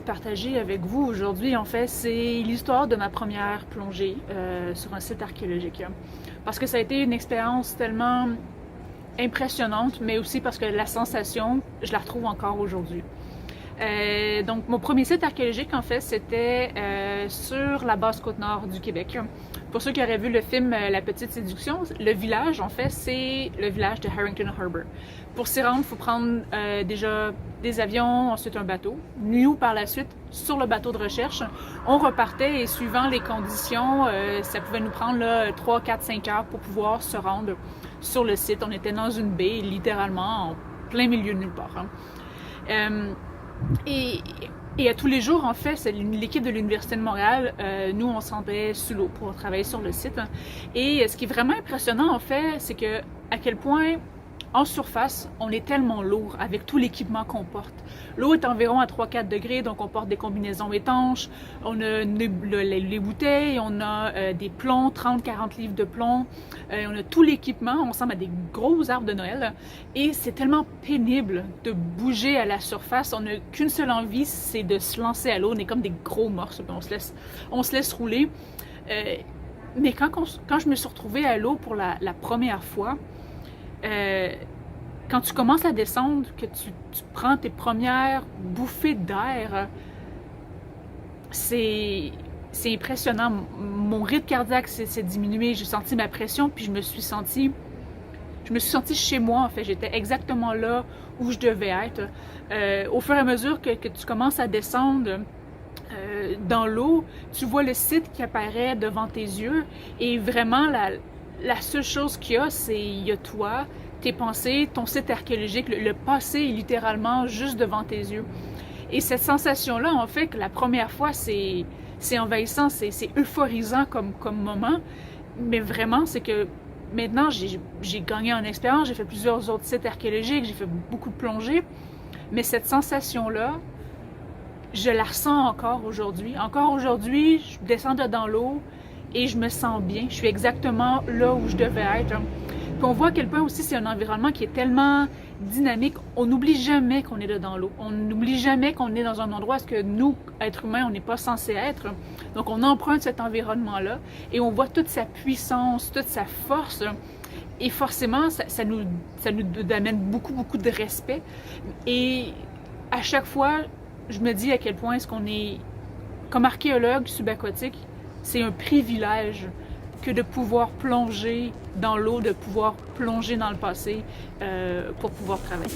partager avec vous aujourd'hui, en fait, c'est l'histoire de ma première plongée sur un site archéologique. Parce que ça a été une expérience tellement impressionnante, mais aussi parce que la sensation, je la retrouve encore aujourd'hui. Donc, mon premier site archéologique, en fait, c'était sur la basse côte nord du Québec. Pour ceux qui auraient vu le film La Petite Séduction, le village, en fait, c'est le village de Harrington Harbour. Pour s'y rendre, il faut prendre déjà des avions, ensuite un bateau. Nous, par la suite, sur le bateau de recherche, on repartait et suivant les conditions, ça pouvait nous prendre là, 3, 4, 5 heures pour pouvoir se rendre sur le site. On était dans une baie, littéralement, en plein milieu de nulle part. Et à tous les jours, en fait, c'est l'équipe de l'Université de Montréal, nous, on se rendait sous l'eau pour travailler sur le site. Et ce qui est vraiment impressionnant, en fait, c'est que à quel point, en surface, on est tellement lourd avec tout l'équipement qu'on porte. L'eau est environ à 3-4 degrés, donc on porte des combinaisons étanches, on a les bouteilles, on a des plombs, 30-40 livres de plomb, on a tout l'équipement, on ressemble à des gros arbres de Noël, et c'est tellement pénible de bouger à la surface, on n'a qu'une seule envie, c'est de se lancer à l'eau, on est comme des gros morses, on se laisse rouler. Mais quand je me suis retrouvée à l'eau pour la première fois, quand tu commences à descendre, que tu prends tes premières bouffées d'air, c'est impressionnant. Mon rythme cardiaque s'est diminué, j'ai senti ma pression, puis je me suis sentie chez moi, en fait. J'étais exactement là où je devais être. Au fur et à mesure que tu commences à descendre dans l'eau, tu vois le site qui apparaît devant tes yeux, et vraiment, la seule chose qu'il y a, c'est il y a toi, tes pensées, ton site archéologique, le passé est littéralement juste devant tes yeux. Et cette sensation-là, en fait, que la première fois, c'est envahissant, c'est euphorisant comme moment, mais vraiment, c'est que maintenant, j'ai gagné en expérience, j'ai fait plusieurs autres sites archéologiques, j'ai fait beaucoup de plongées, mais cette sensation-là, je la ressens encore aujourd'hui. Encore aujourd'hui, je descends dans l'eau et je me sens bien. Je suis exactement là où je devais être. Puis on voit à quel point aussi c'est un environnement qui est tellement dynamique. On n'oublie jamais qu'on est là dans l'eau. On n'oublie jamais qu'on est dans un endroit où nous, êtres humains, on n'est pas censé être. Donc on emprunte cet environnement-là et on voit toute sa puissance, toute sa force. Et forcément, ça nous amène beaucoup de respect. Et à chaque fois, je me dis à quel point est-ce qu'on est, comme archéologue subaquatique, c'est un privilège que de pouvoir plonger dans l'eau, de pouvoir plonger dans le passé pour pouvoir travailler.